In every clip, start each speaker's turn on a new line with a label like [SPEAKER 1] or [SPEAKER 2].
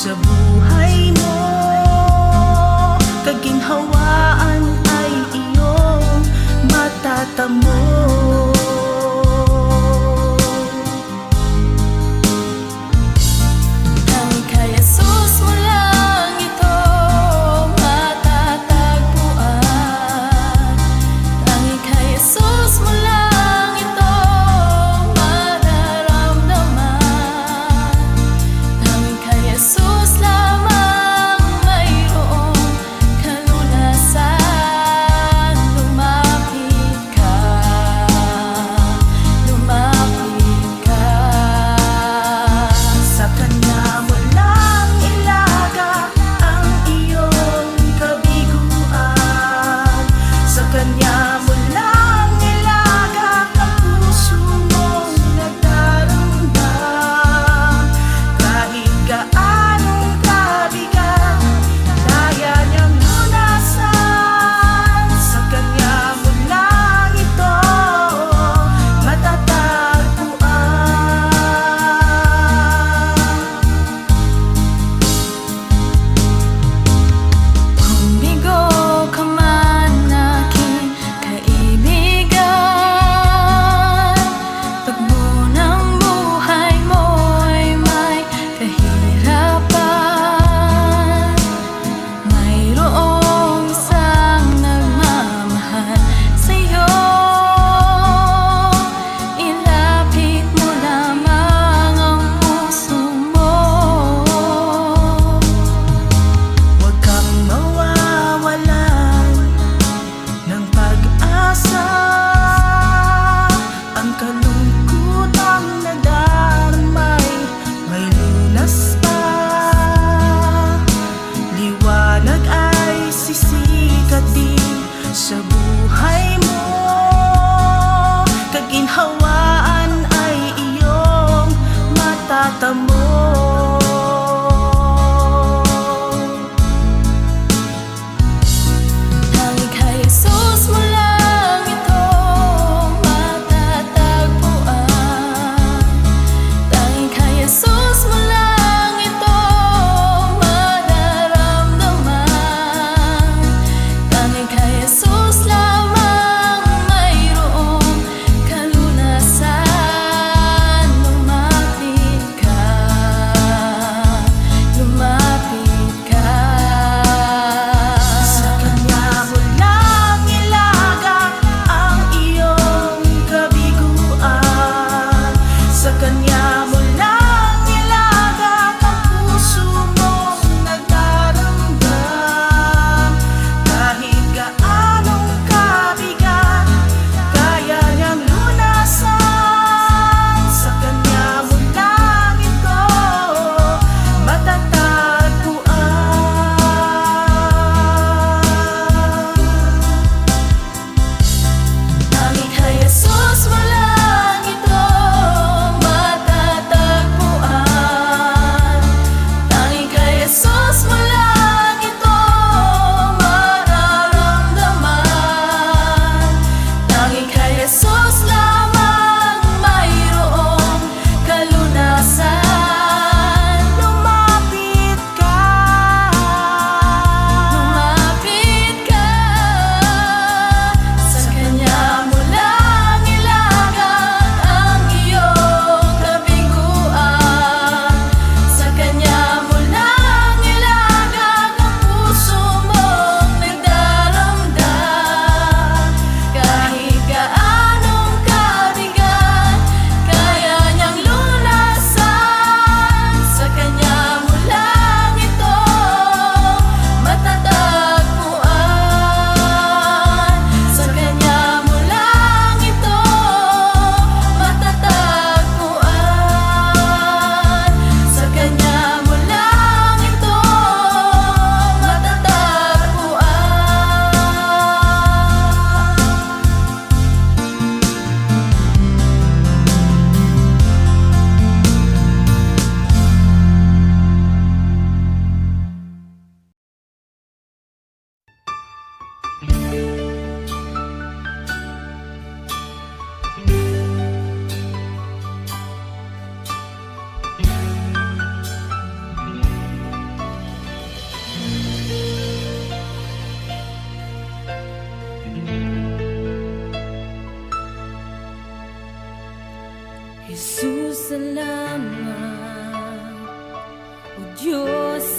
[SPEAKER 1] sa buhay mo. Kaginhawaan ay iyong matatamo.
[SPEAKER 2] Jesus lamang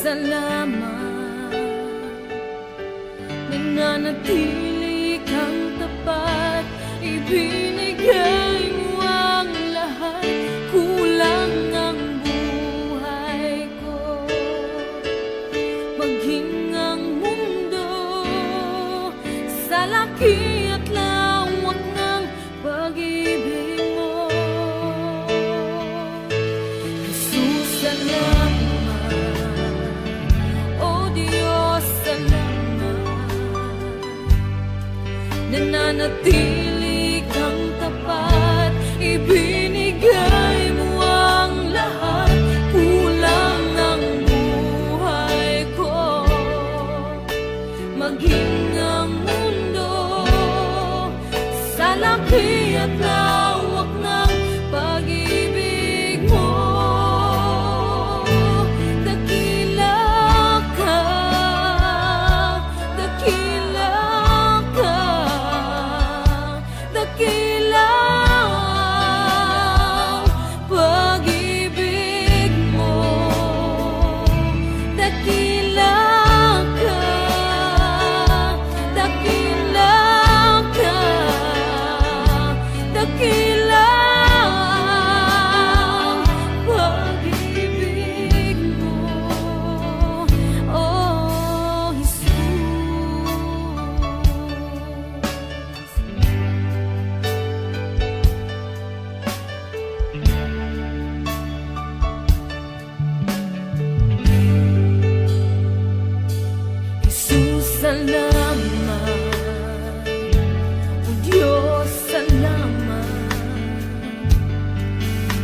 [SPEAKER 1] salamat, nananatili kang tapat, ibinigay mo ang lahat, kulang ang buhay ko, maging ang mundo sa laki at lawak ng pag-ibig mo. Jesus, salamat. O Diyos, salamat. Nananatili kang tapat, ibinigay mo ang lahat, kulang ang buhay ko, maging ang mundo sa laki at lawak ng pag-ibig mo. Dakila ka, dakila ka, dakila ang pag-ibig mo. Dakila ka, dakila ka, dakila ang pag-ibig mo, oh Jesus. Jesus, salamat. O Diyos, salamat.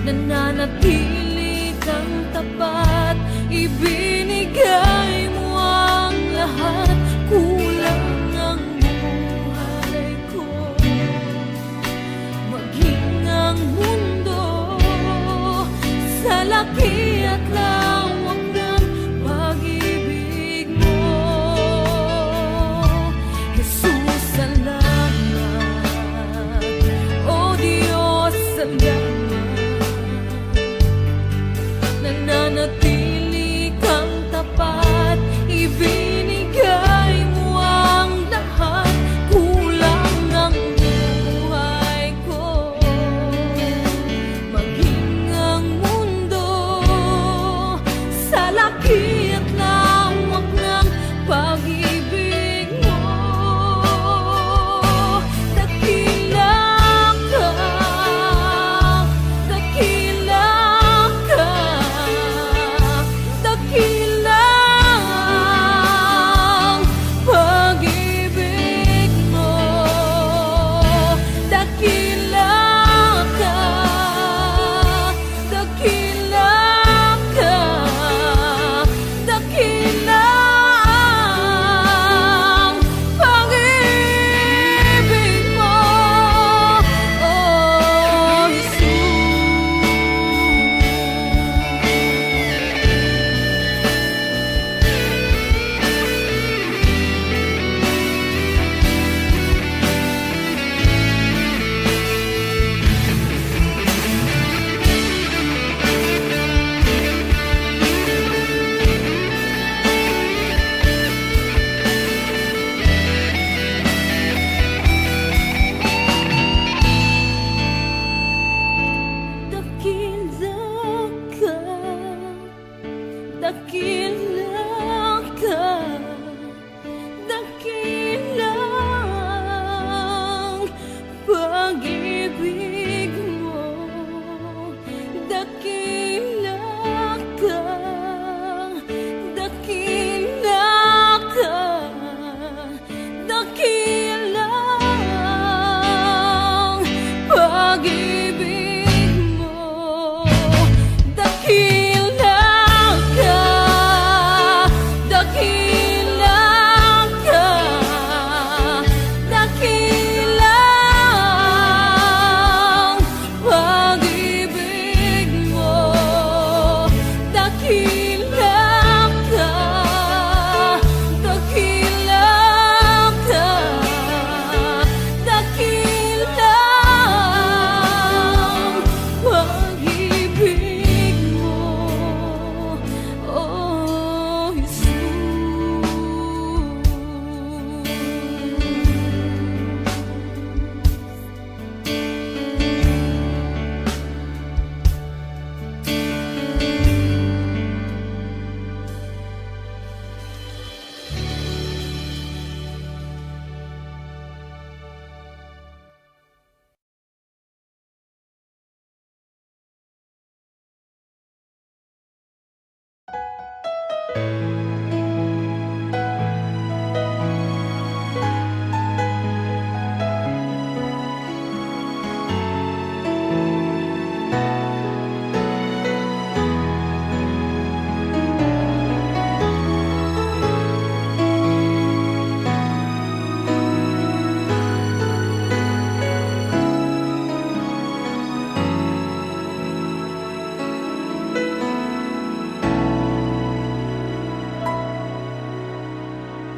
[SPEAKER 1] Nananatili kang tapat, ibinigay mo ang lahat, kulang ang buhay ko, maging ang mundo sa laki at lawak ng pag-ibig mo. Jesus, salamat. O Diyos, salamat. Nananatili kang tapat, ibinigay mo ang lahat, kulang ang buhay ko, maging ang mundo sa laki at lawak ng pag-ibig mo. Dakila ka, dakila ka, dakila ang pag-ibig mo. Dakila ka, dakila ka,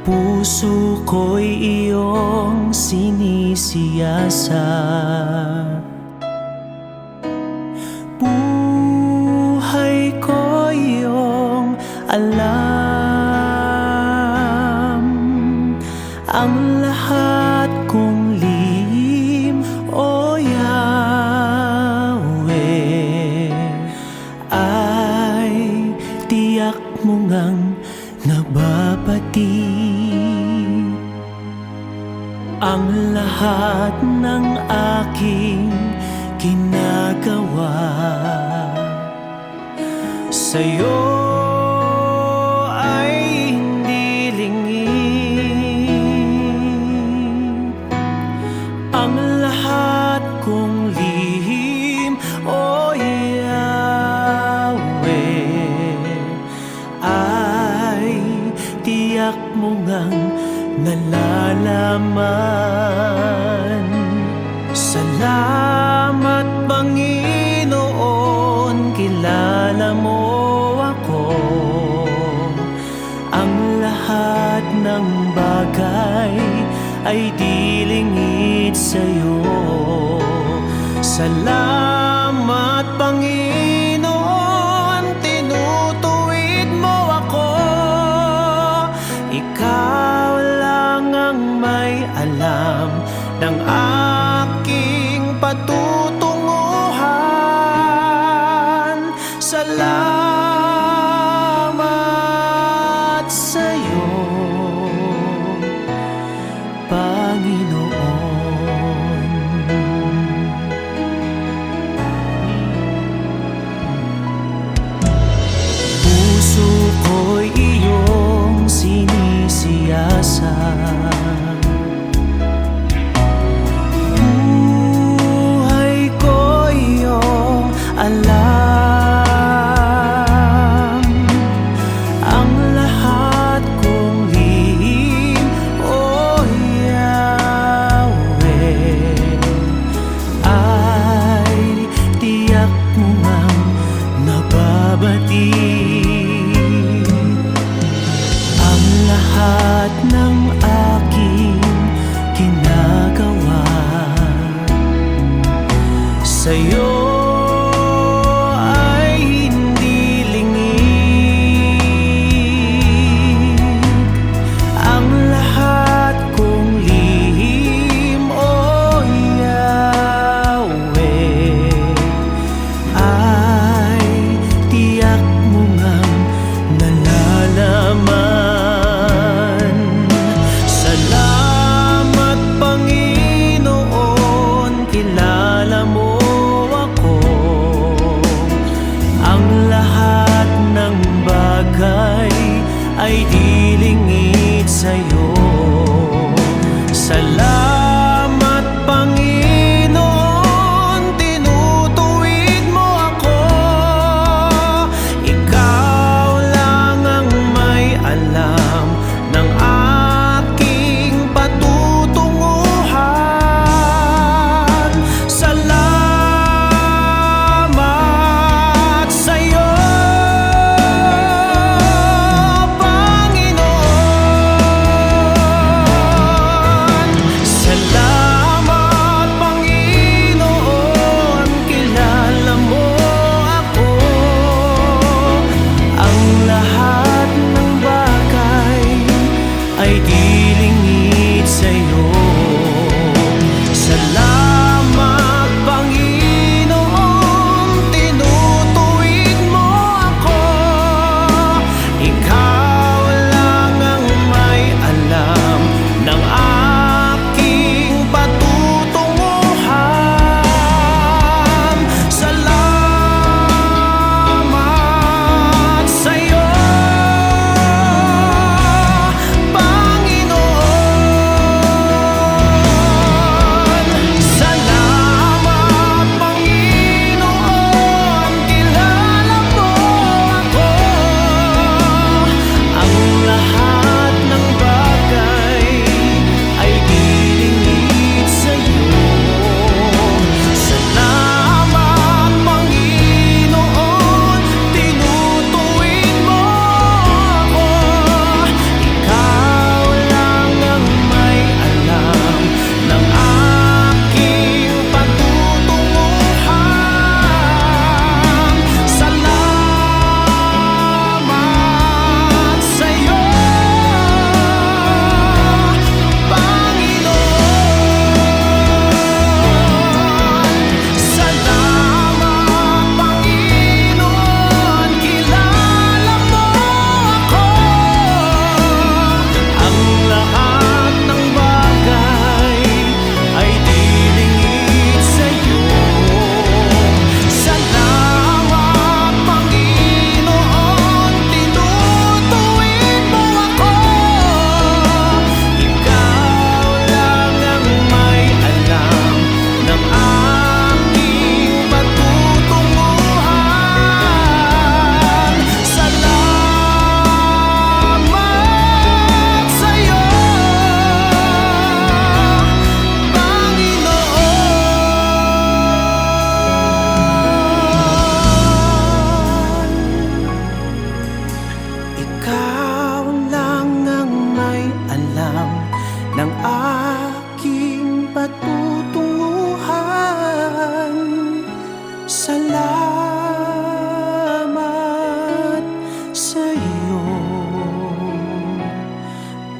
[SPEAKER 2] Puso ko'y iyong sinisiyasat. Buhay ko iyong alam. Ang lahat kong lihim, O Yahweh, ay tiyak mo ngang nababati. Ang lahat ng aking ginagawa sa'yo ay hindi lingid. Ang lahat kong lihim, O Yahweh, ay tiyak mo ngang nalalaman. Salamat, Panginoon, kilala mo ako. Ang lahat ng bagay ay di lingid sa'yo. Salamat, Panginoon, tinutuwid mo ako. Ikaw lang ang may alam ng aking patutunguhan. Salamat sa'yo, Panginoon. Puso ko'y iyong sinisiyasat. Alam, ang lahat kong lihim, O Yahweh, ay tiyak mo ngang nababati. Ang lahat ng aking ginagawa sa'yo ay di lingid sa'yo. Salamat, Panginoon, tinutuwid mo ako. Ikaw lang ang may alam ng aking patutunguhan. Salamat sa'yo, Panginoon.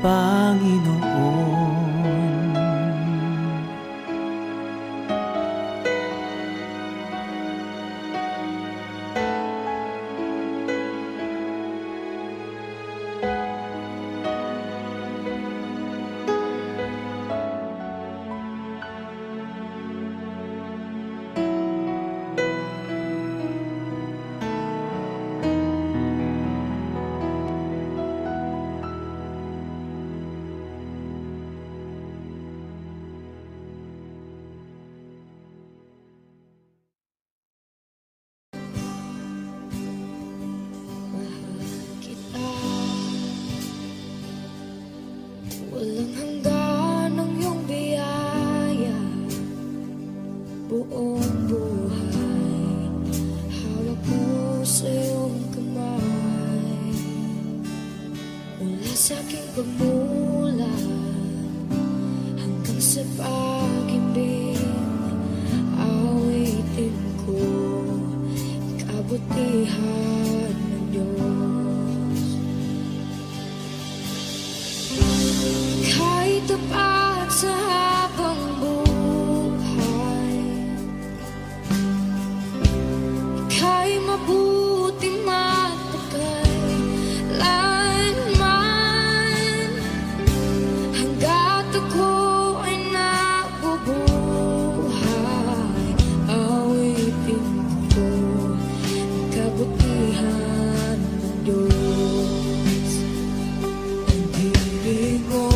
[SPEAKER 2] Panginoon.
[SPEAKER 1] Walang hanggan ang iyong biyaya, buong buhay hawak mo sa iyong kamay. Mula sa aking pagmulat hanggang sa pag-ibig, awitin ko kabutihan ng Diyos. Kahit tapat sa habang buhay, ika'y mabuti magpakailanman. Hangga't ako ay nabubuhay, awitin ko ang kabutihan ng Diyos. Ang ibig mo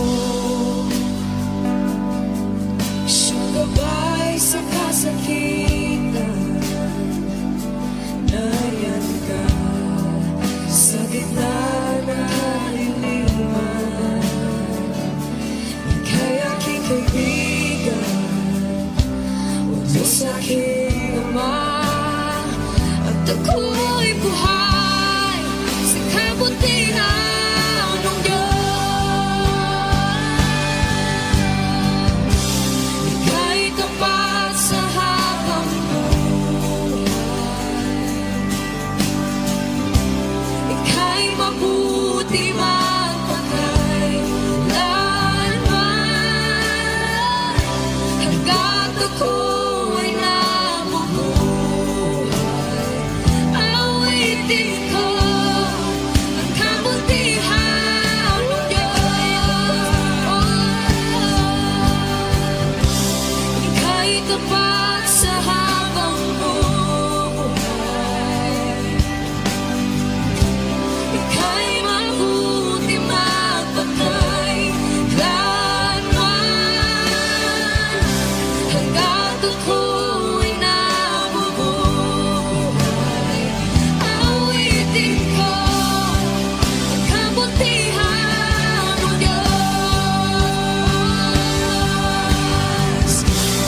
[SPEAKER 1] siyang gabay sa kasakitan, nariyan ka sa gitna ng kaliliman. Ika'y aking kaibigan, utos sa aking Ama, at ako'y buhay sa kabutihan ng Diyos. Ika'y tapat sa habang buhay, ika'y mabuti magpakailanman. Hangga't ako ay nabubuhay, awitin ko ang kabutihan ng Diyos. Ika'y tapat sa habang buhay, ika'y mabuti magpakailanman. Hangga't ako ay nabubuhay, awitin ko ang kabutihan ng Diyos.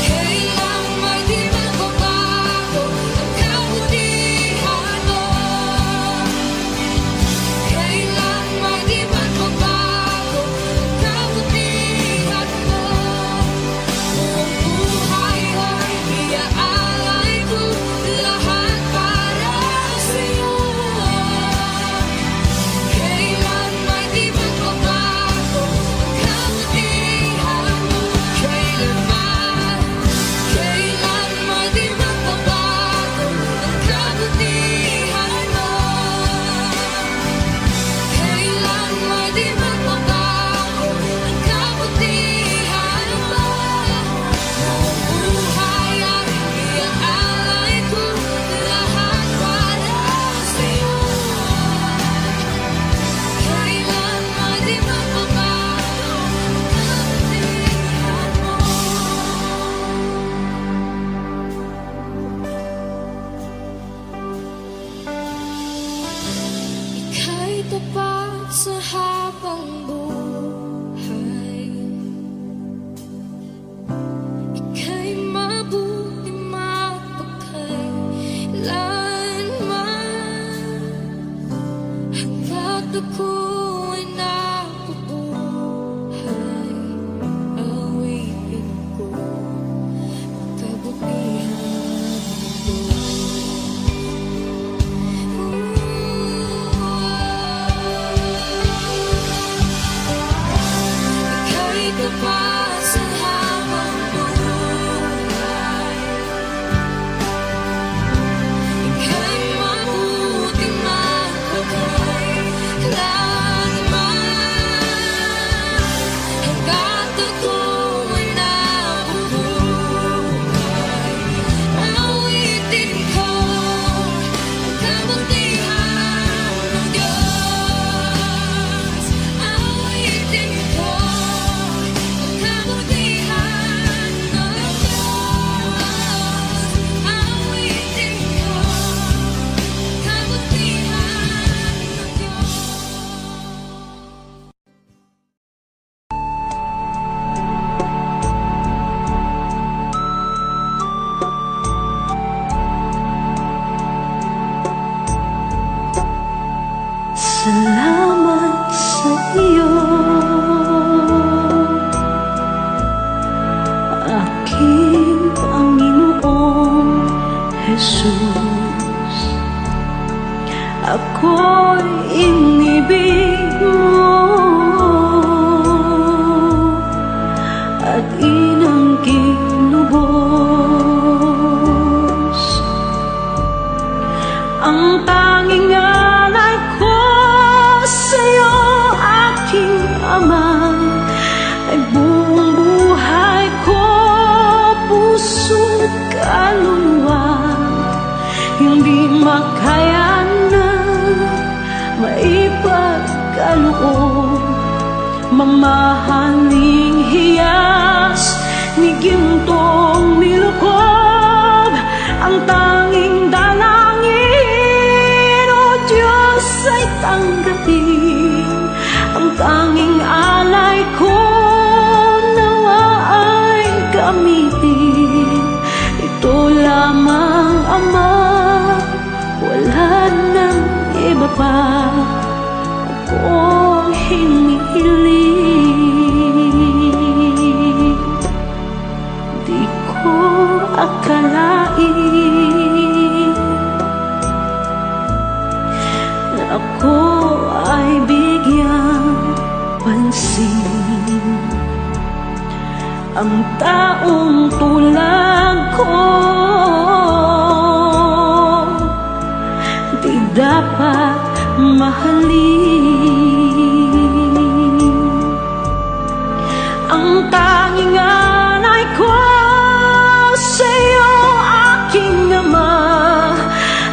[SPEAKER 1] Kailan may di magbabago ang kabutihan mo, kailan may di magbabago ang kabutihan mo. Buong buhay ay iaalay ko lahat para sa'yo. Kailan may di magbabago ang kabutihan mo, kailanman. Kailan may di magbabago ang kabutihan mo, kailan may di magbabago ang kabutihan mo. Buong buhay ay iaalay ko lahat para sa'yo. Kailan may di magbabago ang kabutihan mo. Ika'y tapat sa habang buhay, ika'y mabuti magpakailanman. Hangga't ako ay nabubuhay, awitin ko ang kabutihan ng Diyos. ay buong buhay ko, puso't kaluluwa, hindi makaya na maipagkaloob. Mamahaling hiyas ni gintong nilukob, ang tanging dalangin, o Diyos, ay tanggapin. Ang tanging alay ko, nawa ay gamitin. Ito lamang, Ama, wala nang iba pa akong hinihiling. Di ko akalain na ako ay bigyang pansin. Ang taong tulad ko di dapat mahalin. Ang tanging alay ko sa'yo, aking Ama,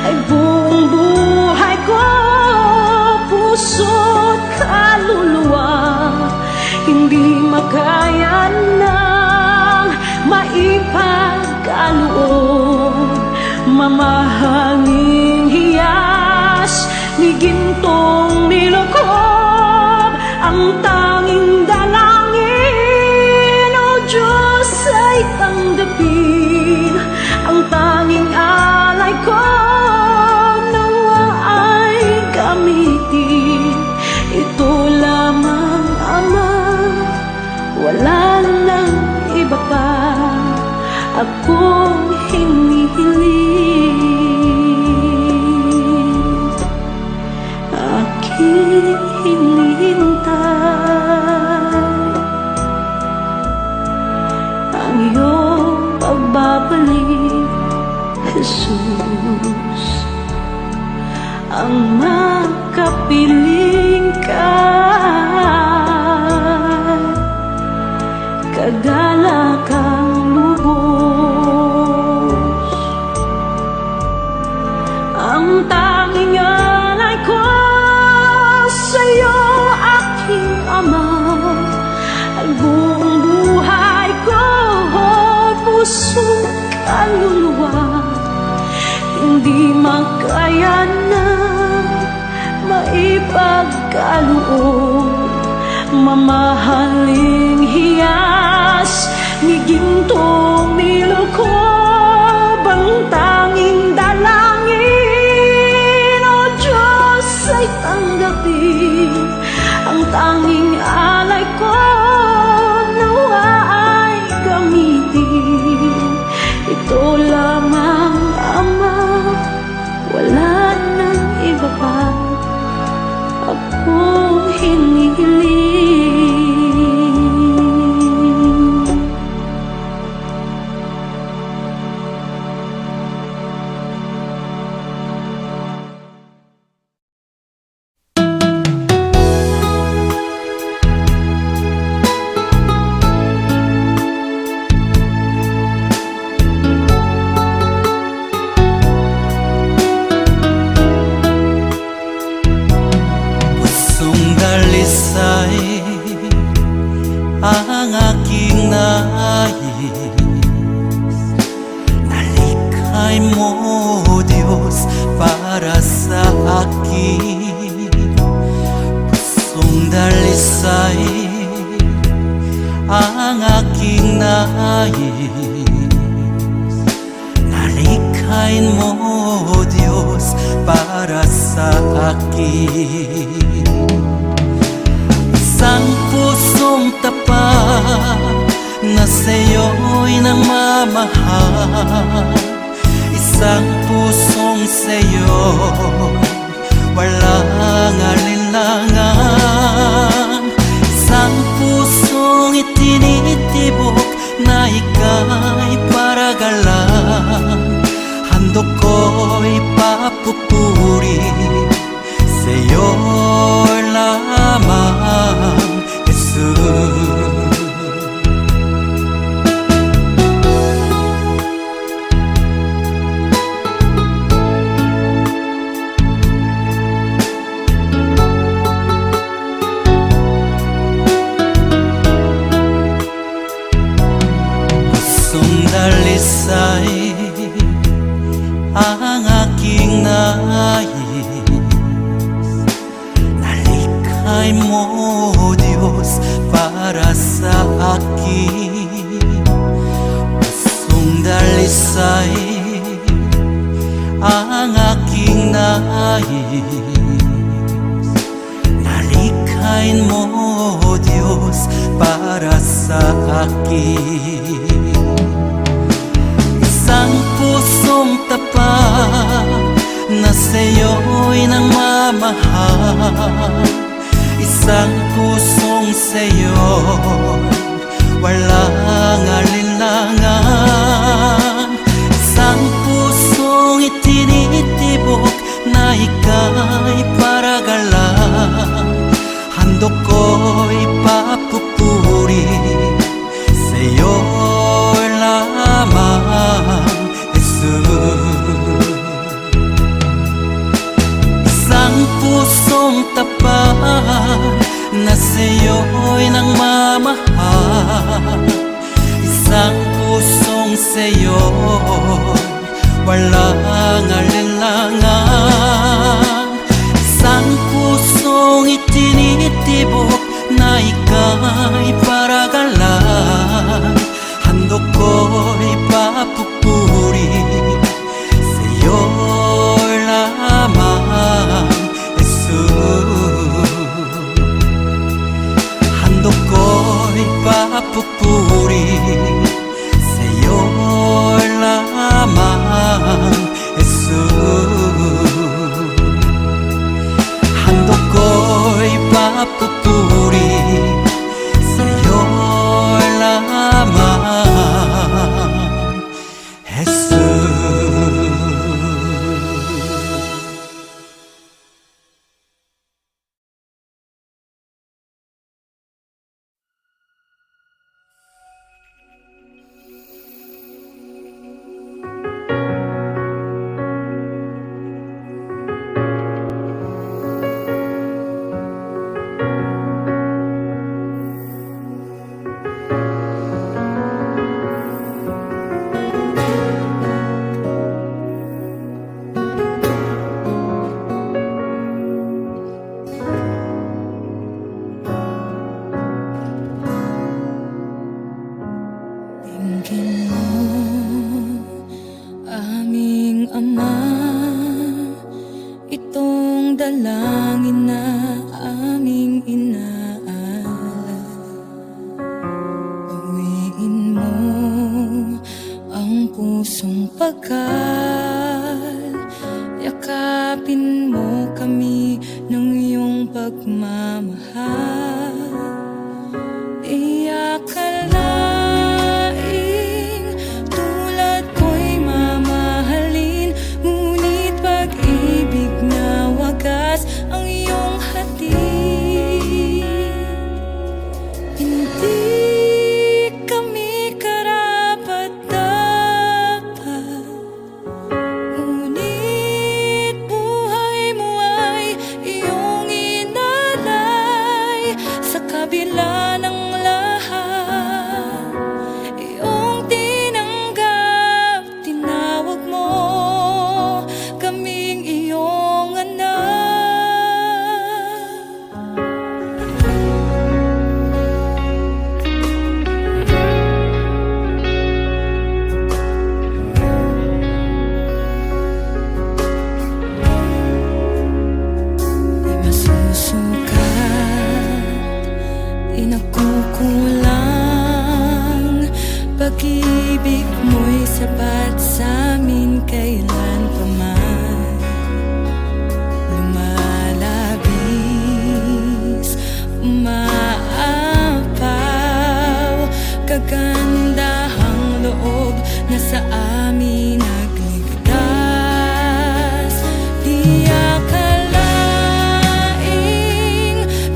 [SPEAKER 1] ay buong buhay ko, puso't kaluluwa, hindi makaya nang maipagkaloob. Mamahaling hiyas ni gintong nilukob, ang tanging dalangin, o Diyos, ay tanggapin. Ang tanging alay ko, nawa ay gamitin. Ito lamang, Ama, wala nang iba pa akong hinihiling. Aking hinihintay ang iyong pagbabalik, Jesus. Ang makapiling ka, kagalakang lubos. Ang tanging alay ko sa'yo, aking Ama, ay buong buhay ko, puso't kaluluwa, hindi makaya na maipagkaloob. Mamahaling hiyas ni gintong nilukob, ang tanging dalangin, o Diyos, ay tanggapin. Ang tanging alay ko, nawa ay gamitin. Ito lamang, Ama, wala nang iba pa akong hinihiling.
[SPEAKER 2] Ang aking nais, nalikhay mo, Diyos, para sa akin. Pusong dalisay ang aking nais, nalikhay mo, Diyos, para sa akin. Isang pusong tapat na sa'yo'y namamahal, isang pusong sa'yo walang alinlangan, isang pusong itinitibok na ika'y paragalan. Handog ko'y papupuri sa'yo lamang, Jesus. Diyos, para sa akin. Pusong dalisay ang aking nais. Nalikhain mo, Diyos, para sa akin. Isang pusong tapat na sa'yo'y nangmamahal. Isang pusong sa'yo, walang alinlangan. Isang pusong itinitibok na ika'y paragalan. Handog ko'y papupuri sa'yo lamang, Jesus. Isang pusong tapat na sa'yo'y nangmamahal. Isang pusong sa'yo, walang alinlangan. Isang pusong itinitibok na ika'y paragalan. Handog ko'y papupuri sa'yo lamang, Jesus. Handog ko'y papupuri sa'yo lamang, Jesus. Handog ko'y papupuri sa'yo lamang, Jesus.
[SPEAKER 1] Tingin mo, aming Ama, itong dalangin na aming inaalay. Uwiin mo ang pusong pagkal, yakapin mo kami ng iyong pagmamahal. Di akalaing tulad ko'y mamahalin, ngunit pag-ibig na wagas ang iyong hatid. Hindi kami karapat-dapat, ngunit buhay mo ay iyong inalay. Sa kabila ng lahat, iyong tinanggap, tinawag mo kaming iyong anak. Di masusukat, di nakukulang, pag-ibig mo'y sapat sa'min kailan pa man. Lumalabis, umaapaw, kagandahang loob na sa amin nagligtas. Di akalaing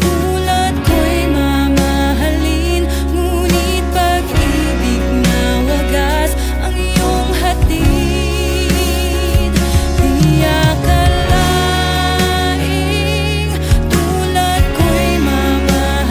[SPEAKER 1] tulad ko'y mamahalin, ngunit pag-ibig na wagas ang iyong hatid. Di akalaing tulad ko'y mamahalin,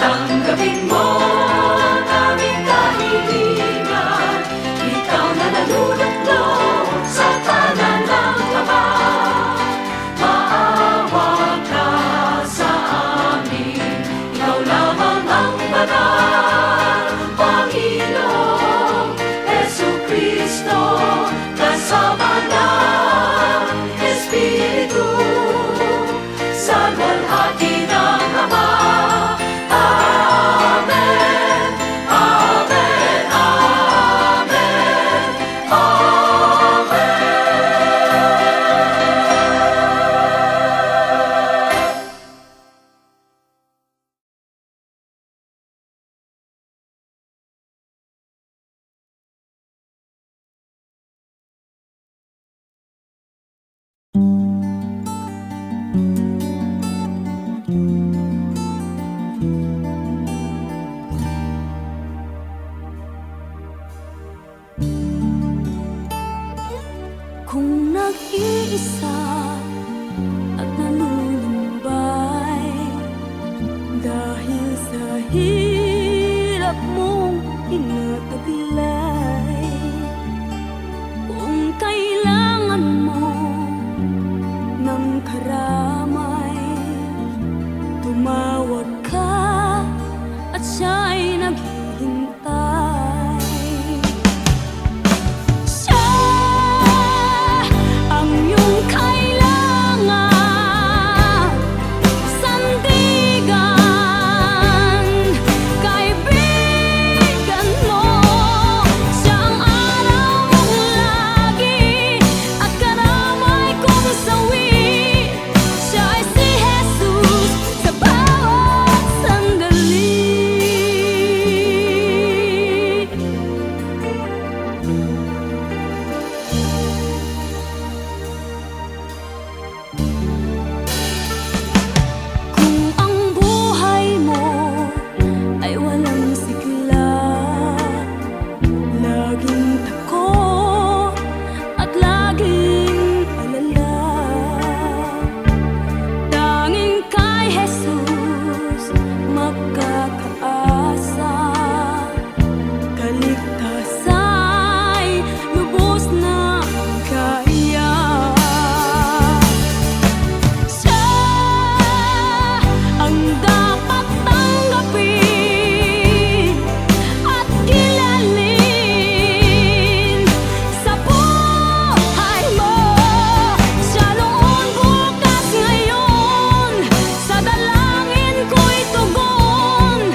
[SPEAKER 1] Tanggapin mo ang aming kahilingan, ikaw na naluluglo sa tanan ng Ama. Maawa ka sa amin, ikaw lamang ang banal, Panginoong Jesucristo, kasama ng Espiritu, sa luwalhati ng Ama. Amen, amen, amen, amen. Kung nag-iisa at nanulumbay dahil sa hirap mong inataglay, kung kailangan mo ng karamay, tumawag ka at siya'y naghihintay. Ang iyong kailangan, sandigan, kaibigan mo, siya ang araw mong lagi at karamay kong sawi. Siya ay si Jesus sa bawat sandali. Kung ang buhay mo ay walang sigla, laging takot at laging alala, tanging kay Jesus magkakaasa, kaligtasa'y lubos na kaya. Siya ang dapat tanggapin at kilalin sa buhay mo. Siya noon, bukas, ngayon, sa dalangin ko'y tugon.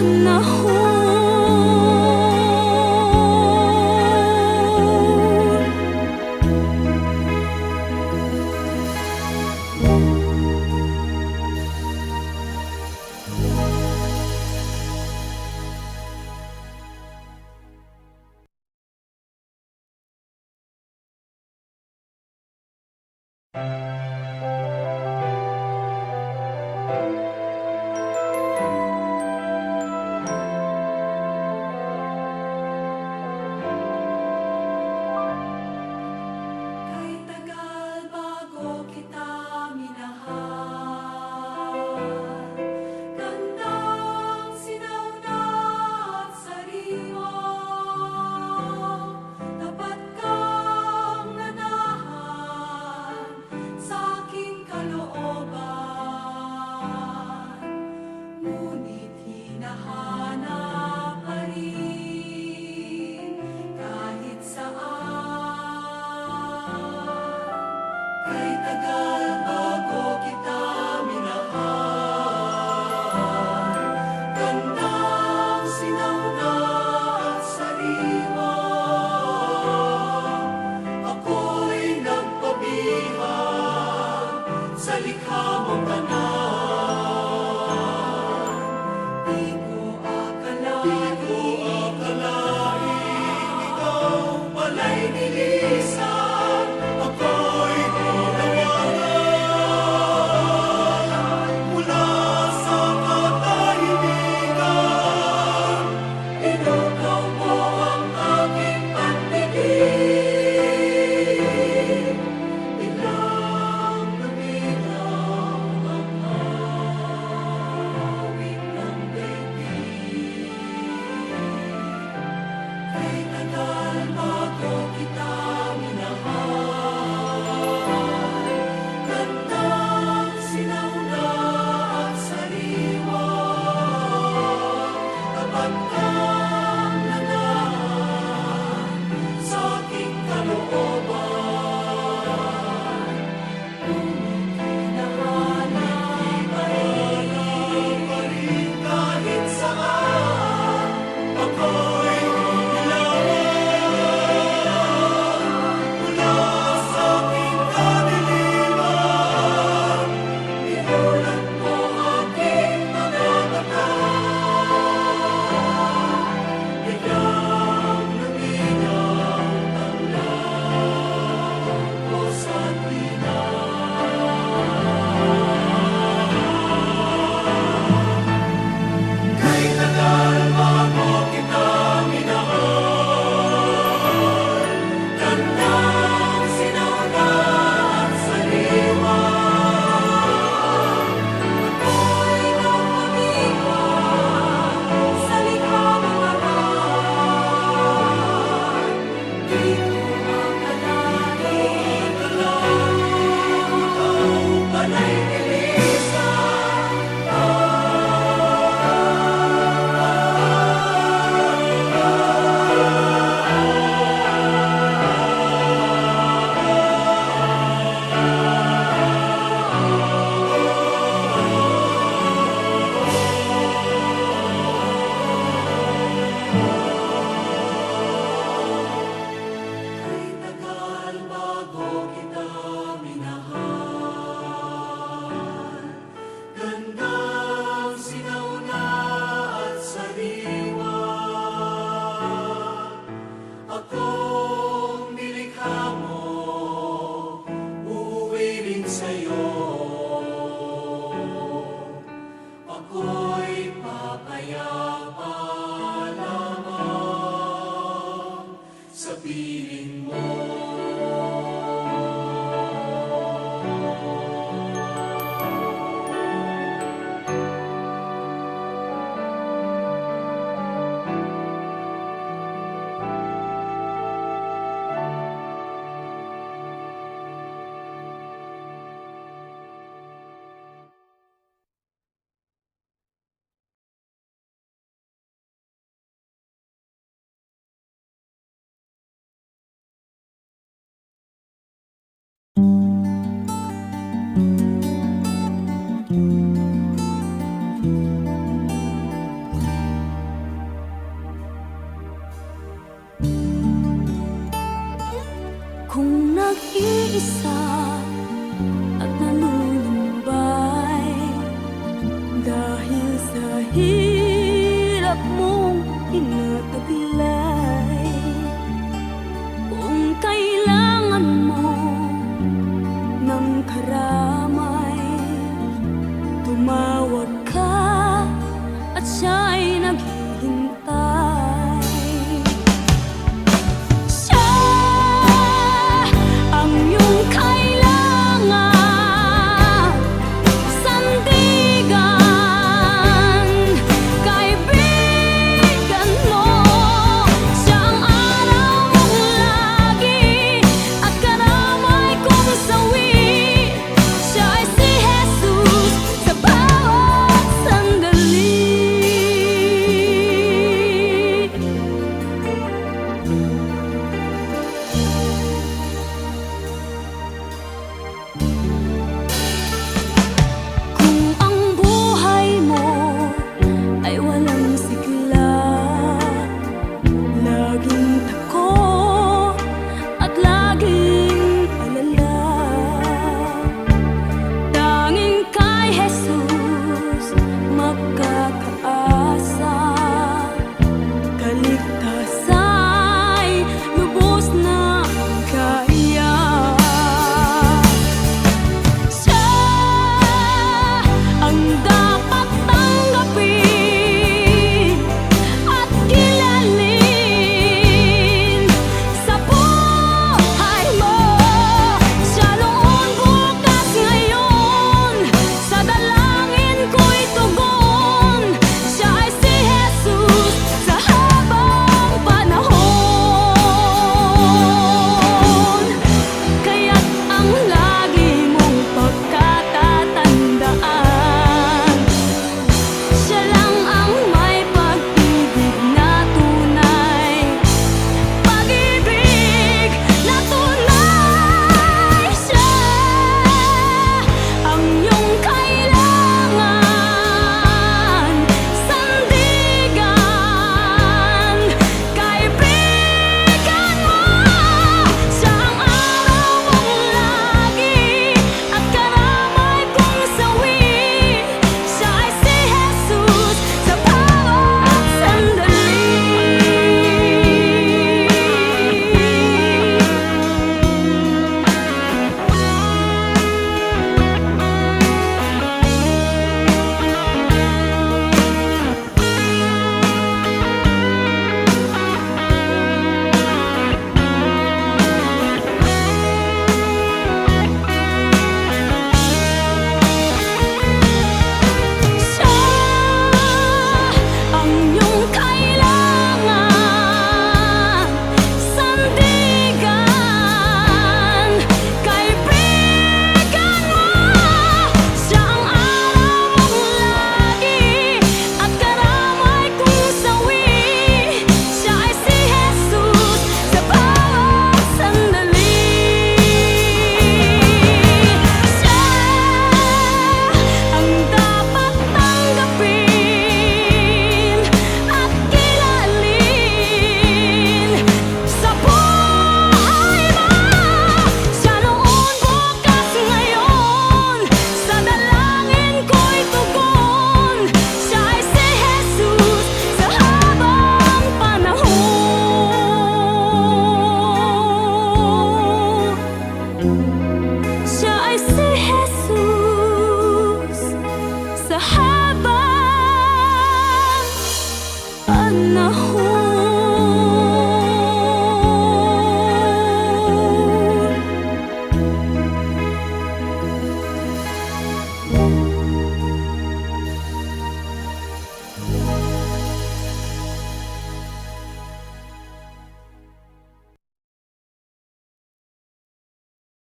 [SPEAKER 1] panahon.
[SPEAKER 3] Kay tagal bago kita minahal, gandang sinauna at sariwa, tapat kang nanahan sa aking kalooban, ngunit hinahanap pa rin kahit saan. Kay tagal bago kita minahal, gandang sinauna at sariwa, ako'y nagpabihag sa likha mong tanan. Di ko akalain ikaw pala'y nilisan, ako'y tinawagan mula sa katahimikan. Inukaw mo ang aking pandinig, biglang luminaw ang awit ng daigdig. Kay tagal bago kita minahal, gandang sinauna at sariwa, tapat kang nanahan sa aking kalooban, ngunit hinahanap pa rin kahit saan. Ako'y nilawan mula sa aking kadiliman, inulat mo aking mga mata, biglang luminaw ang lahat ko sa tuwina. Kay tagal bago kita minahal, gandang sinauna at sariwa, ako'y nagpabihag sa likha mong aral. Di ko akalain ikaw pala'y nilisan. Kay tagal bago kita minahal, gandang sinauna at sariwa, akong nilikha mo, uuwi rin sa'yo. Ako'y papayapa lamang sa piling
[SPEAKER 1] Dahil sa hirap mong inataglay,